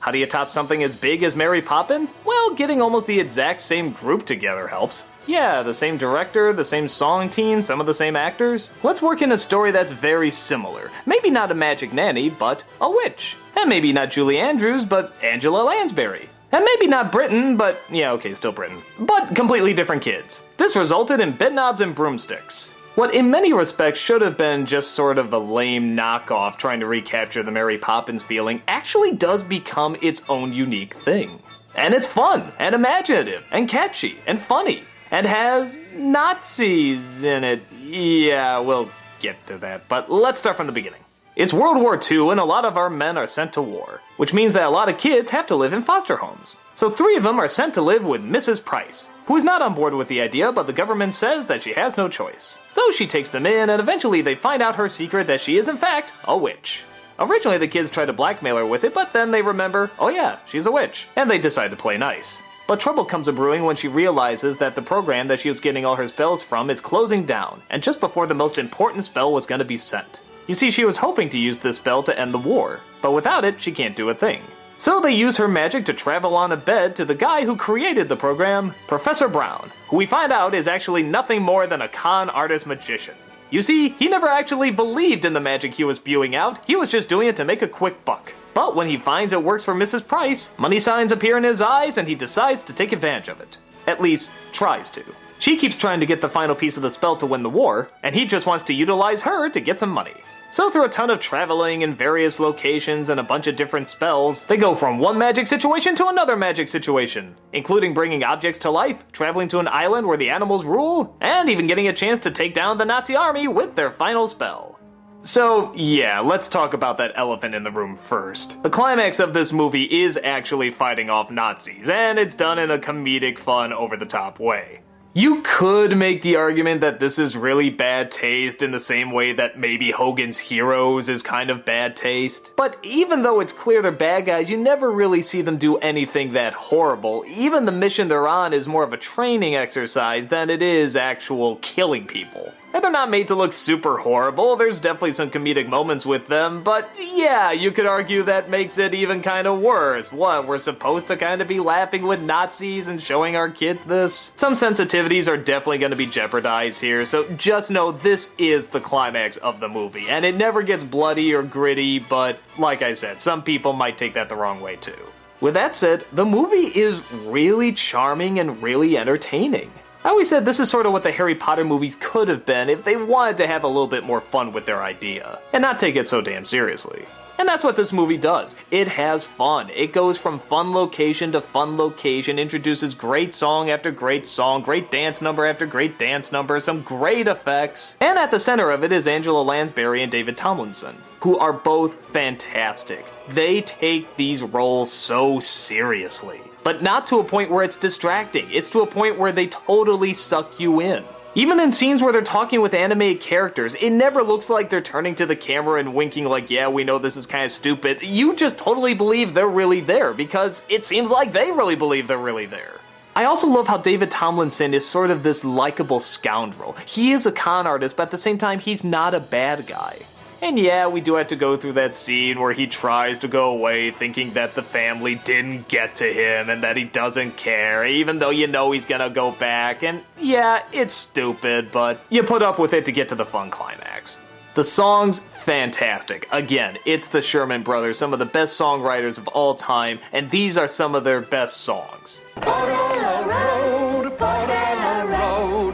How do you top something as big as Mary Poppins? Well, getting almost the exact same group together helps. Yeah, the same director, the same song team, some of the same actors. Let's work in a story that's very similar. Maybe not a magic nanny, but a witch. And maybe not Julie Andrews, but Angela Lansbury. And maybe not Britain, but yeah, okay, still Britain. But completely different kids. This resulted in Bedknobs and Broomsticks. What in many respects should have been just sort of a lame knockoff trying to recapture the Mary Poppins feeling actually does become its own unique thing. And it's fun, and imaginative, and catchy, and funny, and has Nazis in it. Yeah, we'll get to that, but let's start from the beginning. It's World War II and a lot of our men are sent to war, which means that a lot of kids have to live in foster homes. So 3 of them are sent to live with Mrs. Price, who is not on board with the idea, but the government says that she has no choice. So she takes them in, and eventually they find out her secret that she is in fact a witch. Originally the kids try to blackmail her with it, but then they remember, oh yeah, she's a witch, and they decide to play nice. But trouble comes a-brewing when she realizes that the program that she was getting all her spells from is closing down, and just before the most important spell was going to be sent. You see, she was hoping to use this spell to end the war, but without it, she can't do a thing. So they use her magic to travel on a bed to the guy who created the program, Professor Brown, who we find out is actually nothing more than a con artist magician. You see, he never actually believed in the magic he was spewing out, he was just doing it to make a quick buck. But when he finds it works for Mrs. Price, money signs appear in his eyes and he decides to take advantage of it. At least, tries to. She keeps trying to get the final piece of the spell to win the war, and he just wants to utilize her to get some money. So through a ton of traveling in various locations and a bunch of different spells, they go from one magic situation to another magic situation, including bringing objects to life, traveling to an island where the animals rule, and even getting a chance to take down the Nazi army with their final spell. So yeah, let's talk about that elephant in the room first. The climax of this movie is actually fighting off Nazis, and it's done in a comedic, fun, over-the-top way. You could make the argument that this is really bad taste in the same way that maybe Hogan's Heroes is kind of bad taste. But even though it's clear they're bad guys, you never really see them do anything that horrible. Even the mission they're on is more of a training exercise than it is actual killing people. And they're not made to look super horrible, there's definitely some comedic moments with them, but yeah, you could argue that makes it even kind of worse. What, we're supposed to kind of be laughing with Nazis and showing our kids this? Some sensitivities are definitely going to be jeopardized here, so just know this is the climax of the movie, and it never gets bloody or gritty, but like I said, some people might take that the wrong way too. With that said, the movie is really charming and really entertaining. I always said this is sort of what the Harry Potter movies could have been if they wanted to have a little bit more fun with their idea, and not take it so damn seriously. And that's what this movie does. It has fun. It goes from fun location to fun location, introduces great song after great song, great dance number after great dance number, some great effects. And at the center of it is Angela Lansbury and David Tomlinson, who are both fantastic. They take these roles so seriously. But not to a point where it's distracting, it's to a point where they totally suck you in. Even in scenes where they're talking with animated characters, it never looks like they're turning to the camera and winking like, yeah, we know this is kind of stupid. You just totally believe they're really there, because it seems like they really believe they're really there. I also love how David Tomlinson is sort of this likable scoundrel. He is a con artist, but at the same time, he's not a bad guy. And yeah, we do have to go through that scene where he tries to go away thinking that the family didn't get to him and that he doesn't care, even though you know he's gonna go back, and yeah, it's stupid, but you put up with it to get to the fun climax. The song's fantastic. Again, it's the Sherman Brothers, some of the best songwriters of all time, and these are some of their best songs.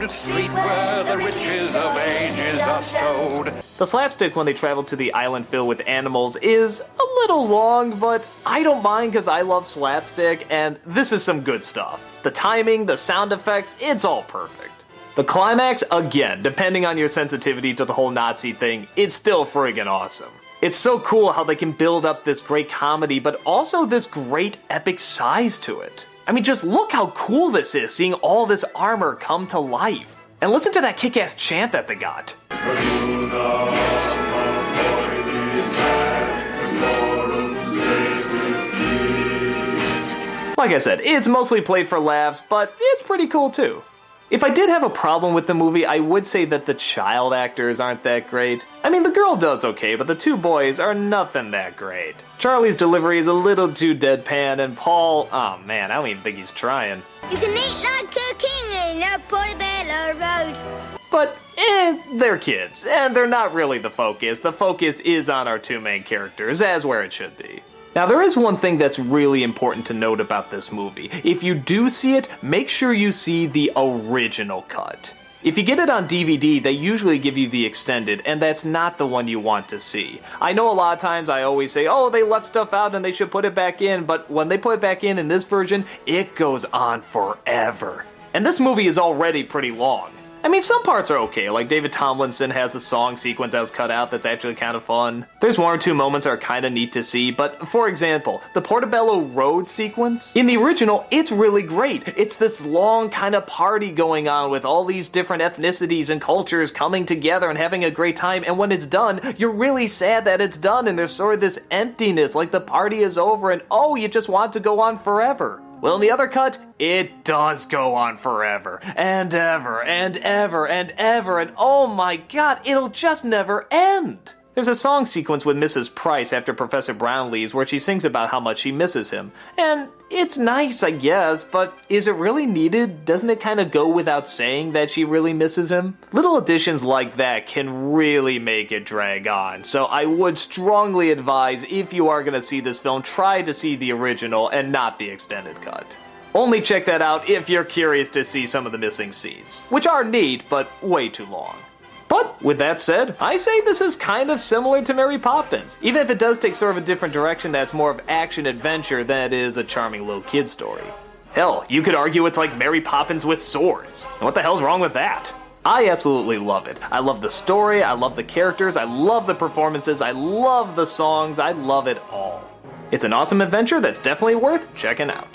Street where the riches of ages are stowed. The slapstick when they travel to the island filled with animals is a little long, but I don't mind because I love slapstick, and this is some good stuff. The timing, the sound effects, it's all perfect. The climax, again, depending on your sensitivity to the whole Nazi thing, it's still friggin' awesome. It's so cool how they can build up this great comedy, but also this great epic size to it. I mean, just look how cool this is, seeing all this armor come to life. And listen to that kick-ass chant that they got. Like I said, it's mostly played for laughs, but it's pretty cool too. If I did have a problem with the movie, I would say that the child actors aren't that great. I mean, the girl does okay, but the two boys are nothing that great. Charlie's delivery is a little too deadpan, and Paul, oh man, I don't even think he's trying. You can eat like a king in a Portobello Road. But, they're kids, and they're not really the focus. The focus is on our two main characters, as where it should be. Now, there is one thing that's really important to note about this movie. If you do see it, make sure you see the original cut. If you get it on DVD, they usually give you the extended, and that's not the one you want to see. I know a lot of times I always say, oh, they left stuff out and they should put it back in, but when they put it back in this version, it goes on forever. And this movie is already pretty long. I mean, some parts are okay, like David Tomlinson has a song sequence that was cut out that's actually kind of fun. There's one or two moments that are kind of neat to see, but for example, the Portobello Road sequence, in the original, it's really great. It's this long kind of party going on with all these different ethnicities and cultures coming together and having a great time, and when it's done, you're really sad that it's done, and there's sort of this emptiness, like the party is over, and oh, you just want to go on forever. Well, in the other cut, it does go on forever, and ever, and ever, and ever, and oh my god, it'll just never end. There's a song sequence with Mrs. Price after Professor Brown leaves where she sings about how much she misses him. And it's nice, I guess, but is it really needed? Doesn't it kind of go without saying that she really misses him? Little additions like that can really make it drag on, so I would strongly advise if you are going to see this film, try to see the original and not the extended cut. Only check that out if you're curious to see some of the missing scenes, which are neat, but way too long. But, with that said, I say this is kind of similar to Mary Poppins, even if it does take sort of a different direction that's more of action-adventure than it is a charming little kid story. Hell, you could argue it's like Mary Poppins with swords. And what the hell's wrong with that? I absolutely love it. I love the story, I love the characters, I love the performances, I love the songs, I love it all. It's an awesome adventure that's definitely worth checking out.